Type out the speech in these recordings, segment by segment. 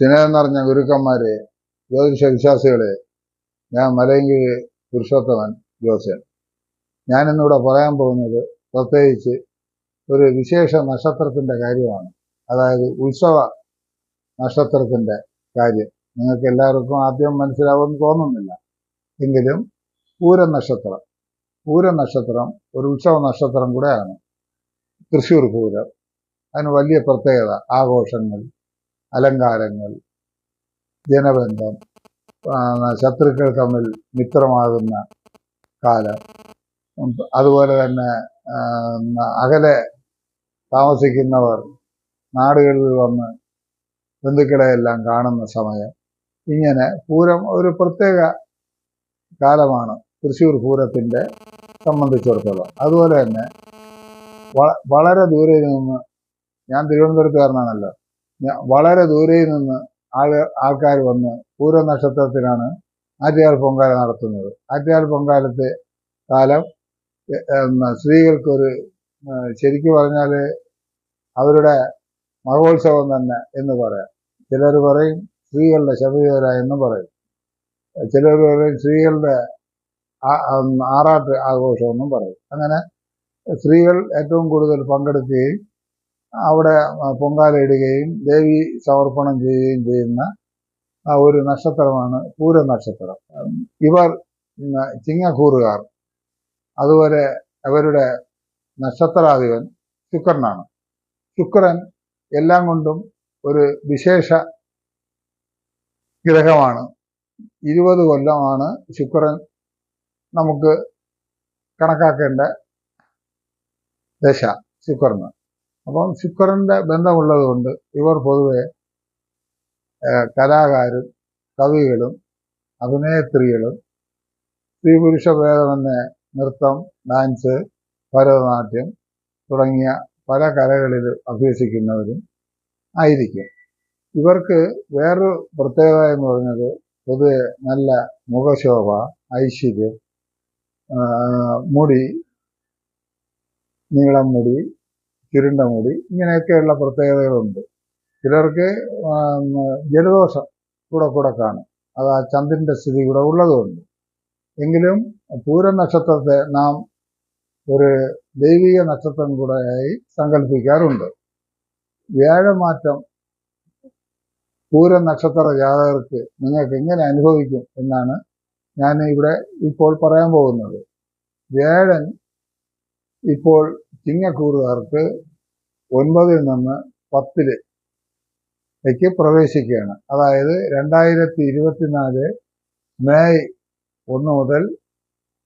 സ്നേഹം നിറഞ്ഞ ഗുരുക്കന്മാരെ, ജ്യോതിഷ വിശ്വാസികളെ, ഞാൻ മലയങ്കിരി പുരുഷോത്തമൻ ജോസൻ. ഞാനിന്നിവിടെ പറയാൻ പോകുന്നത് പ്രത്യേകിച്ച് ഒരു വിശേഷ നക്ഷത്രത്തിൻ്റെ കാര്യമാണ്. അതായത് ഉത്സവ നക്ഷത്രത്തിൻ്റെ കാര്യം. നിങ്ങൾക്ക് എല്ലാവർക്കും ആദ്യം മനസ്സിലാവുമെന്ന് തോന്നുന്നില്ല. എങ്കിലും പൂരം നക്ഷത്രം ഒരു ഉത്സവ നക്ഷത്രം കൂടെയാണ്. തൃശ്ശൂർ പൂരം. അതിന് വലിയ പ്രത്യേകത ആഘോഷങ്ങൾ, അലങ്കാരങ്ങൾ, ജനബന്ധം, ശത്രുക്കൾ തമ്മിൽ മിത്രമാകുന്ന കാലം, അതുപോലെ തന്നെ അകലെ താമസിക്കുന്നവർ നാടുകളിൽ വന്ന് ബന്ധുക്കളെയെല്ലാം കാണുന്ന സമയം. ഇങ്ങനെ പൂരം ഒരു പ്രത്യേക കാലമാണ് തൃശ്ശൂർ പൂരത്തിൻ്റെ സംബന്ധിച്ചിടത്തോളം. അതുപോലെ തന്നെ വളരെ ദൂരെ നിന്ന്, ഞാൻ തിരുവനന്തപുരത്തുകാരനാണല്ലോ, വളരെ ദൂരെ നിന്ന് ആൾക്കാർ വന്ന് പൂര നക്ഷത്രത്തിനാണ് ആറ്റുകാൽ പൊങ്കാല നടത്തുന്നത്. ആറ്റുകാൽ പൊങ്കാലത്തെ കാലം സ്ത്രീകൾക്കൊരു ശരിക്കു പറഞ്ഞാൽ അവരുടെ മഹോത്സവം തന്നെ എന്ന് പറയാം. ചിലർ പറയും സ്ത്രീകളുടെ ശബരിമല എന്ന് പറയും. ചിലർ പറയും സ്ത്രീകളുടെ ആറാട്ട് ആഘോഷം എന്നും പറയും. അങ്ങനെ സ്ത്രീകൾ ഏറ്റവും കൂടുതൽ പങ്കെടുക്കുകയും അവിടെ പൊങ്കാലയിടുകയും ദേവി സമർപ്പണം ചെയ്യുകയും ചെയ്യുന്ന ഒരു നക്ഷത്രമാണ് പൂര നക്ഷത്രം. ഇവർ ചിങ്ങക്കൂറുകാർ. അതുപോലെ അവരുടെ നക്ഷത്രാധിപൻ ശുക്രനാണ്. ശുക്രൻ എല്ലാം കൊണ്ടും ഒരു വിശേഷ ഗ്രഹമാണ്. 20 കൊല്ലമാണ് ശുക്രൻ നമുക്ക് കണക്കാക്കേണ്ട ദശ ശുക്രന്. അപ്പം ശുക്രന്റെ ബന്ധമുള്ളത് കൊണ്ട് ഇവർ പൊതുവെ കലാകാരും കവികളും അഭിനേത്രികളും സ്ത്രീ പുരുഷ ഭേദമെന്ന് നൃത്തം, ഡാൻസ്, ഭരതനാട്യം തുടങ്ങിയ പല കലകളിൽ അഭ്യസിക്കുന്നവരും ആയിരിക്കും. ഇവർക്ക് വേറൊരു പ്രത്യേകത എന്ന് പറഞ്ഞത് പൊതുവെ നല്ല മുഖശോഭ, ഐശ്വര്യം, മുടി, നീളം മുടി, ചുരുണ്ട മുടി, ഇങ്ങനെയൊക്കെയുള്ള പ്രത്യേകതകളുണ്ട്. ചിലർക്ക് ജലദോഷം കൂടെ കാണും. അത് ആ ചന്ദ്രന്റെ സ്ഥിതി കൂടെ ഉള്ളതുകൊണ്ട്. എങ്കിലും പൂര നക്ഷത്രത്തെ നാം ഒരു ദൈവിക നക്ഷത്രം കൂടെയായി സങ്കല്പിക്കാറുണ്ട്. വ്യാഴമാറ്റം പൂര നക്ഷത്ര ജാതകർക്ക് നിങ്ങൾക്ക് എങ്ങനെ അനുഭവിക്കും എന്നാണ് ഞാൻ ഇവിടെ ഇപ്പോൾ പറയാൻ പോകുന്നത്. വ്യാഴൻ ഇപ്പോൾ ചിങ്ങക്കൂറുകാർക്ക് 9-ൽ നിന്ന് 10-ലേക്ക് പ്രവേശിക്കുകയാണ്. അതായത് 2024 മെയ് 1 മുതൽ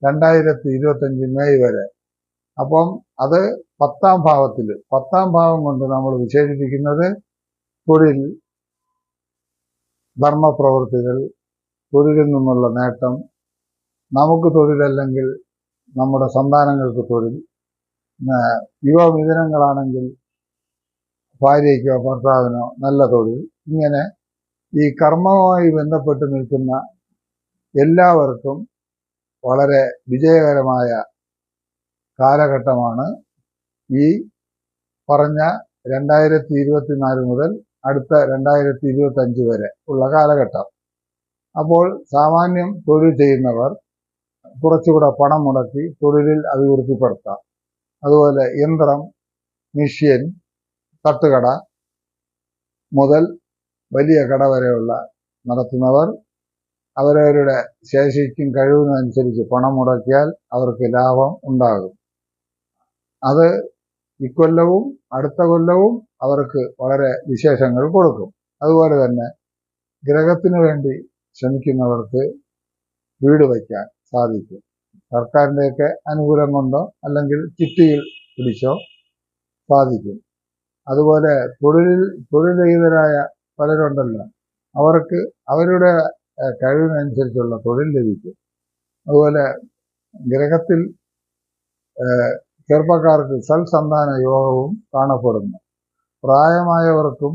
2025 മെയ് വരെ. അപ്പം അത് 10-ാം ഭാവത്തിൽ, 10-ാം ഭാവം കൊണ്ട് നമ്മൾ വിശേഷിപ്പിക്കുന്നത് തൊഴിൽ, ധർമ്മപ്രവൃത്തികൾ, തൊഴിലിൽ നിന്നുള്ള നേട്ടം, നമുക്ക് തൊഴിലല്ലെങ്കിൽ നമ്മുടെ സന്താനങ്ങൾക്ക് തൊഴിൽ, യുവമിഥുനങ്ങളാണെങ്കിൽ ഭാര്യയ്ക്കോ ഭർത്താവിനോ നല്ല തൊഴിൽ. ഇങ്ങനെ ഈ കർമ്മവുമായി ബന്ധപ്പെട്ട് നിൽക്കുന്ന എല്ലാവർക്കും വളരെ വിജയകരമായ കാലഘട്ടമാണ് ഈ പറഞ്ഞ 2024 മുതൽ അടുത്ത 2025 വരെ ഉള്ള കാലഘട്ടം. അപ്പോൾ സാമാന്യം തൊഴിൽ ചെയ്യുന്നവർ കുറച്ചുകൂടെ പണം മുടക്കി തൊഴിലിൽ അഭിവൃദ്ധിപ്പെടുത്താം. അതുപോലെ യന്ത്രം, മിഷ്യൻ, തട്ടുകട മുതൽ വലിയ കട വരെയുള്ള നടത്തുന്നവർ അവരവരുടെ ശേഷിക്കും കഴിവിനനുസരിച്ച് പണം മുടക്കിയാൽ അവർക്ക് ലാഭം ഉണ്ടാകും. അത് ഇക്കൊല്ലവും അടുത്ത കൊല്ലവും അവർക്ക് വളരെ വിശേഷങ്ങൾ കൊടുക്കും. അതുപോലെ തന്നെ ഗ്രഹത്തിനു വേണ്ടി ശ്രമിക്കുന്നവർക്ക് വീട് വയ്ക്കാൻ സാധിക്കും. സർക്കാരിൻ്റെയൊക്കെ അനുകൂലം കൊണ്ടോ അല്ലെങ്കിൽ ചിട്ടിയിൽ പിടിച്ചോ സാധിക്കും. അതുപോലെ തൊഴിൽരഹിതരായ പലരുണ്ടല്ലോ, അവർക്ക് അവരുടെ കഴിവിനനുസരിച്ചുള്ള തൊഴിൽ ലഭിക്കും. അതുപോലെ ഗ്രഹത്തിൽ ചെറുപ്പക്കാർക്ക് സൽസന്താന യോഗവും കാണപ്പെടുന്നു. പ്രായമായവർക്കും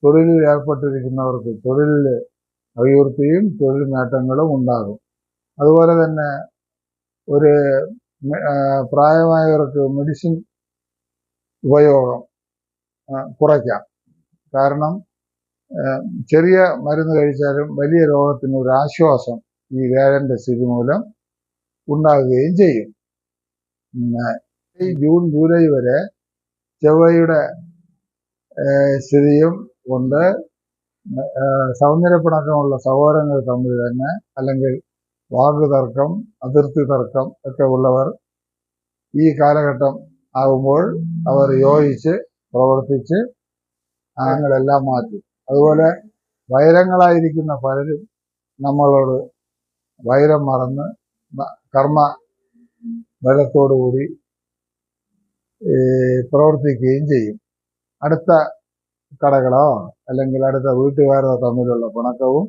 തൊഴിലിൽ ഏർപ്പെട്ടിരിക്കുന്നവർക്ക് തൊഴിലിൽ അഭിവൃദ്ധിയും തൊഴിൽ നേട്ടങ്ങളും ഉണ്ടാകും. അതുപോലെ തന്നെ ഒരു പ്രായമായവർക്ക് മെഡിസിൻ ഉപയോഗം കുറയ്ക്കാം. കാരണം ചെറിയ മരുന്ന് കഴിച്ചാലും വലിയ രോഗത്തിന് ഒരു ആശ്വാസം ഈ വ്യാഴന്റെ സ്ഥിതി മൂലം ഉണ്ടാകുകയും ചെയ്യും. ഈ ജൂൺ ജൂലൈ വരെ ചൊവ്വയുടെ സ്ഥിതിയും കൊണ്ട് സൗന്ദര്യപ്പിണക്കമുള്ള സഹോദരങ്ങൾ തമ്മിൽ തന്നെ, അല്ലെങ്കിൽ വാക്കുതർക്കം, അതിർത്തി തർക്കം ഒക്കെ ഉള്ളവർ ഈ കാലഘട്ടം ആകുമ്പോൾ അവർ യോജിച്ച് പ്രവർത്തിച്ച് ആങ്ങളെല്ലാം മാറ്റി. അതുപോലെ വൈരങ്ങളായിരിക്കുന്ന പലരും നമ്മളോട് വൈരം മറന്ന് കർമ്മ ബലത്തോടുകൂടി പ്രവർത്തിക്കുകയും ചെയ്യും. അടുത്ത കടകളോ അല്ലെങ്കിൽ അടുത്ത വീട്ടുകാരോ തമ്മിലുള്ള പിണക്കവും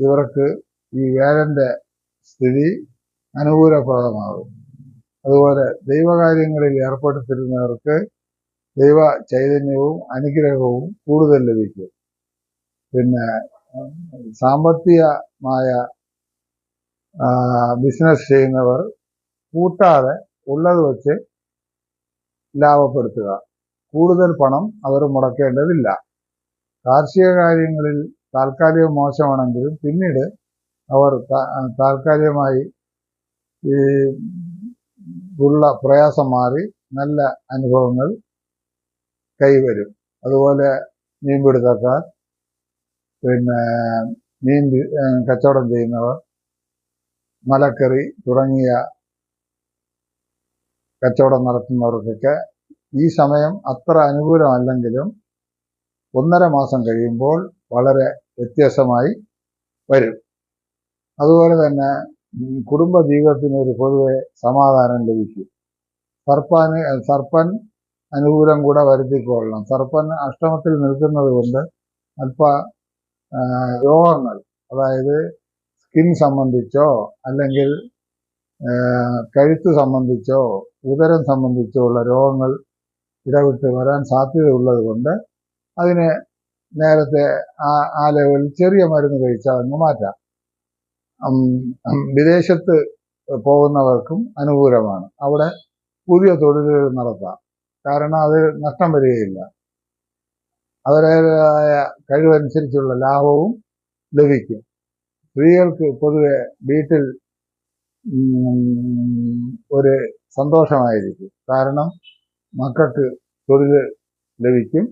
ഇവർക്ക് ഈ വ്യാഴന്റെ സ്ഥിതി അനുകൂലപ്രദമാകും. അതുപോലെ ദൈവകാര്യങ്ങളിൽ ഏർപ്പെടുത്തിരുന്നവർക്ക് ദൈവ ചൈതന്യവും അനുഗ്രഹവും കൂടുതൽ ലഭിക്കും. പിന്നെ സാമ്പത്തികമായ ബിസിനസ് ചെയ്യുന്നവർ കൂട്ടാതെ ഉള്ളത് വെച്ച് ലാഭപ്പെടുത്തുക. കൂടുതൽ പണം അവർ മുടക്കേണ്ടതില്ല. കാർഷിക കാര്യങ്ങളിൽ താൽക്കാലികം മോശമാണെങ്കിലും പിന്നീട് അവർ താൽക്കാലികമായി ഈ ഉള്ള പ്രയാസം മാറി നല്ല അനുഭവങ്ങൾ കൈവരും. അതുപോലെ മീൻപിടുത്തക്കാർ, പിന്നെ മീൻ കച്ചവടം ചെയ്യുന്നവർ, മലക്കറി തുടങ്ങിയ കച്ചവടം നടത്തുന്നവർക്കൊക്കെ ഈ സമയം അത്ര അനുകൂലമല്ലെങ്കിലും 1.5 മാസം കഴിയുമ്പോൾ വളരെ വ്യത്യസ്തമായി വരും. അതുപോലെ തന്നെ കുടുംബ ജീവിതത്തിന് ഒരു പൊതുവെ സമാധാനം ലഭിക്കും. സർപ്പൻ അനുകൂലം കൂടെ വരുത്തിക്കൊള്ളണം. സർപ്പൻ അഷ്ടമത്തിൽ നിൽക്കുന്നത് കൊണ്ട് അല്പ രോഗങ്ങൾ, അതായത് സ്കിൻ സംബന്ധിച്ചോ അല്ലെങ്കിൽ കഴുത്ത് സംബന്ധിച്ചോ ഉദരം സംബന്ധിച്ചോ ഉള്ള രോഗങ്ങൾ ഇടവിട്ട് വരാൻ സാധ്യതയുള്ളത് കൊണ്ട് അതിന് നേരത്തെ ആ ലെവലിൽ ചെറിയ മരുന്ന് കഴിച്ചാൽ അങ്ങ് മാറ്റാം. വിദേശത്ത് പോകുന്നവർക്കും അനുകൂലമാണ്. അവിടെ പുതിയ തൊഴിലുകൾ നടത്താം. കാരണം അത് നഷ്ടം വരികയില്ല. അവരുടേതായ കഴിവനുസരിച്ചുള്ള ലാഭവും ലഭിക്കും. സ്ത്രീകൾക്ക് പൊതുവെ വീട്ടിൽ ഒരു സന്തോഷമായിരിക്കും. കാരണം മക്കൾക്ക് തൊഴിൽ ലഭിക്കും,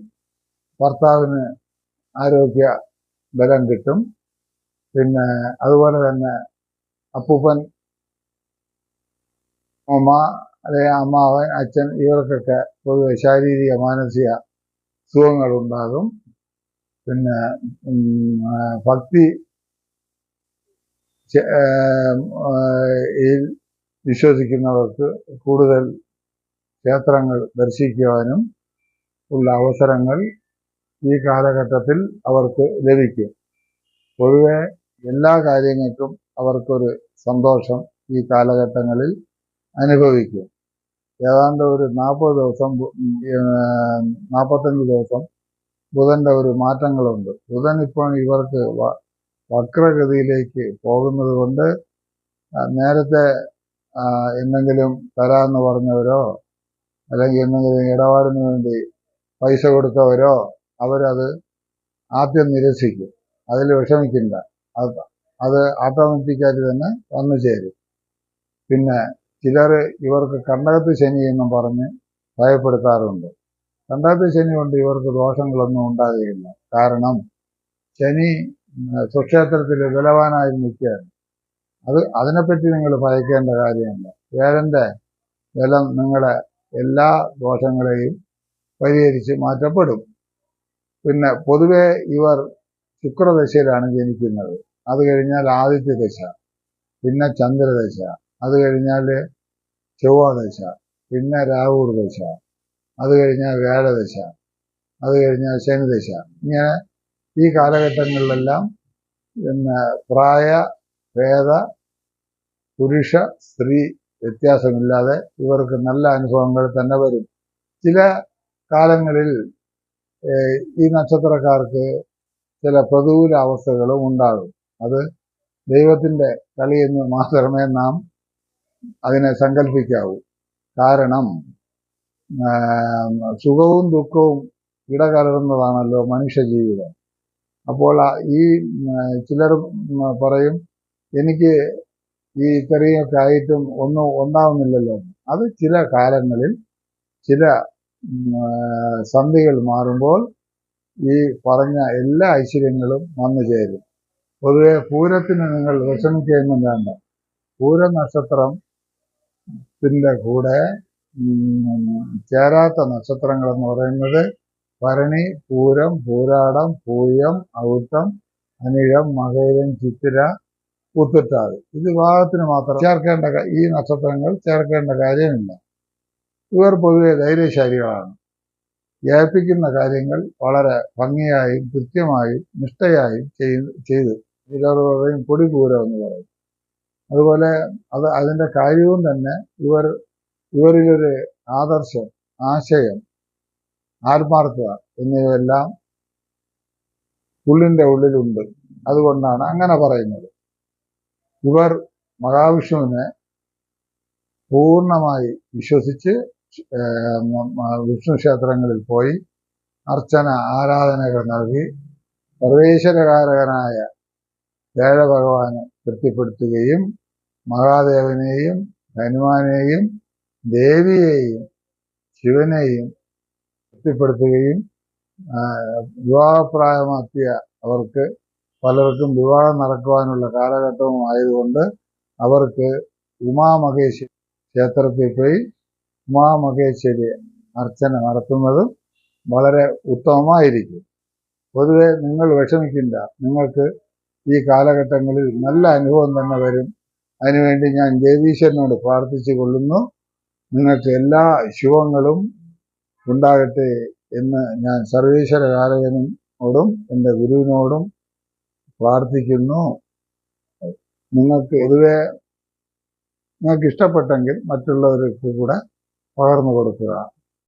ഭർത്താവിന് ആരോഗ്യ ബലം കിട്ടും. പിന്നെ അതുപോലെ തന്നെ അപ്പൂപ്പൻ, അമ്മ, അല്ലെങ്കിൽ അമ്മാവൻ, അച്ഛൻ, ഇവർക്കൊക്കെ പൊതുവെ ശാരീരിക മാനസിക സുഖങ്ങളുണ്ടാകും. പിന്നെ ഭക്തി വിശ്വസിക്കുന്നവർക്ക് കൂടുതൽ ക്ഷേത്രങ്ങൾ ദർശിക്കുവാനും ഉള്ള അവസരങ്ങൾ ഈ കാലഘട്ടത്തിൽ അവർക്ക് ലഭിക്കും. പൊതുവെ എല്ലാ കാര്യങ്ങൾക്കും അവർക്കൊരു സന്തോഷം ഈ കാലഘട്ടങ്ങളിൽ അനുഭവിക്കും. ഏതാണ്ട് ഒരു 40 ദിവസം 45 ദിവസം ബുധന്റെ ഒരു മാറ്റങ്ങളുണ്ട്. ബുധൻ ഇപ്പോൾ ഇവർക്ക് വക്രഗതിയിലേക്ക് പോകുന്നത് കൊണ്ട് നേരത്തെ എന്തെങ്കിലും തരാമെന്ന് പറഞ്ഞവരോ അല്ലെങ്കിൽ എന്തെങ്കിലും ഇടപാടിന് വേണ്ടി പൈസ കൊടുത്തവരോ അവരത് ആദ്യം നിരസിക്കും. അതിൽ വിഷമിക്കില്ല. അത് ഓട്ടോമാറ്റിക്കായിട്ട് തന്നെ വന്നു ചേരും. പിന്നെ ചിലർ ഇവർക്ക് കണ്ടകത്ത് ശനി എന്നും പറഞ്ഞ് ഭയപ്പെടുത്താറുണ്ട്. കണ്ടകത്ത് ശനി കൊണ്ട് ഇവർക്ക് ദോഷങ്ങളൊന്നും ഉണ്ടാകുകയില്ല. കാരണം ശനി സ്വക്ഷേത്രത്തിൽ ബലവാനായി നിൽക്കുകയാണ്. അതിനെപ്പറ്റി നിങ്ങൾ ഭയക്കേണ്ട കാര്യമില്ല. വ്യാഴന്റെ ബലം നിങ്ങളുടെ എല്ലാ ദോഷങ്ങളെയും പരിഹരിച്ച് മാറ്റപ്പെടും. പിന്നെ പൊതുവെ ഇവർ ശുക്രദശയിലാണ് ജനിക്കുന്നത്. അത് കഴിഞ്ഞാൽ ആദിത്യദശ, പിന്നെ ചന്ദ്രദശ, അത് കഴിഞ്ഞാൽ ചൊവ്വാദശ, പിന്നെ രാഹുർ ദശ, അത് കഴിഞ്ഞാൽ വ്യാഴദശ, അത് കഴിഞ്ഞാൽ ശനിദശ. ഇങ്ങനെ ഈ കാലഘട്ടങ്ങളിലെല്ലാം പിന്നെ പ്രായ ഭേദ പുരുഷ സ്ത്രീ വ്യത്യാസമില്ലാതെ ഇവർക്ക് നല്ല അനുഭവങ്ങൾ തന്നെ വരും. ചില കാലങ്ങളിൽ ഈ നക്ഷത്രക്കാർക്ക് ചില പ്രതികൂല അവസ്ഥകളും ഉണ്ടാകും. അത് ദൈവത്തിൻ്റെ കളിയെന്ന് മാത്രമേ നാം അതിനെ സങ്കല്പിക്കാവൂ. കാരണം സുഖവും ദുഃഖവും ഇടകലർന്നതാണല്ലോ മനുഷ്യ ജീവിതം. അപ്പോൾ ഈ ചിലർ പറയും എനിക്ക് ഈ ഇത്രയൊക്കെ ആയിട്ടും ഒന്നും ഉണ്ടാവുന്നില്ലല്ലോ. അത് ചില കാലങ്ങളിൽ ചില സന്ധികൾ മാറുമ്പോൾ ഈ പറഞ്ഞ എല്ലാ ഐശ്വര്യങ്ങളും വന്നു ചേരും. പൊതുവെ പൂരത്തിന് നിങ്ങൾ വിഷമിക്കുകയൊന്നും വേണ്ട. പൂര നക്ഷത്രത്തിന്റെ കൂടെ ചേരാത്ത നക്ഷത്രങ്ങളെന്ന് പറയുന്നത് ഭരണി, പൂരം, പൂരാടം, പൂയം, ഔട്ടം, അനിഴം, മകയിരം, ചിത്തിര, ഉത്രട്ടാതി. ഇത് വിവാഹത്തിന് മാത്രം ചേർക്കേണ്ട, ഈ നക്ഷത്രങ്ങൾ ചേർക്കേണ്ട കാര്യമില്ല. ഇവർ പൊതുവെ ധൈര്യശാലികളാണ്. ഏൽപ്പിക്കുന്ന കാര്യങ്ങൾ വളരെ ഭംഗിയായും കൃത്യമായും നിഷ്ഠയായും ചെയ്ത് ചിലർ പറയും പൊടിപൂരം എന്ന് പറയും. അതുപോലെ അതിന്റെ കാര്യവും തന്നെ ഇവരിലൊരു ആദർശം, ആശയം, ആത്മാർത്ഥത എന്നിവയെല്ലാം ഉള്ളിന്റെ ഉള്ളിലുണ്ട്. അതുകൊണ്ടാണ് അങ്ങനെ പറയുന്നത്. ഇവർ മഹാവിഷ്ണുവിനെ പൂർണ്ണമായി വിശ്വസിച്ച് വിഷ്ണു ക്ഷേത്രങ്ങളിൽ പോയി അർച്ചന ആരാധനകൾ നൽകി സർവേശ്വരകാരകനായ വേദഭഗവാനെ തൃപ്തിപ്പെടുത്തുകയും മഹാദേവനെയും ഹനുമാനെയും ദേവിയെയും ശിവനെയും തൃപ്തിപ്പെടുത്തുകയും വിവാഹപ്രായമാക്കിയ അവർക്ക് പലർക്കും വിവാഹം നടക്കുവാനുള്ള കാലഘട്ടവും ആയതുകൊണ്ട് അവർക്ക് ഉമാമഹേശ്വരി ക്ഷേത്രത്തിൽ പോയി ഉമാമഹേശ്വരി അർച്ചന നടത്തുന്നതും വളരെ ഉത്തമമായിരിക്കും. പൊതുവെ നിങ്ങൾ വിഷമിക്കില്ല. നിങ്ങൾക്ക് ഈ കാലഘട്ടങ്ങളിൽ നല്ല അനുഭവം തന്നെ വരും. അതിനുവേണ്ടി ഞാൻ ജഗദീശ്വരനോട് പ്രാർത്ഥിച്ചു കൊള്ളുന്നു. നിങ്ങൾക്ക് എല്ലാ ശുഭങ്ങളും ഉണ്ടാകട്ടെ എന്ന് ഞാൻ സർവേശ്വരകാരകനോടും എൻ്റെ ഗുരുവിനോടും പ്രാർത്ഥിക്കുന്നു. നിങ്ങൾക്ക് പൊതുവെ നിങ്ങൾക്ക് ഇഷ്ടപ്പെട്ടെങ്കിൽ മറ്റുള്ളവർക്ക് കൂടെ പകർന്നു കൊടുക്കുക.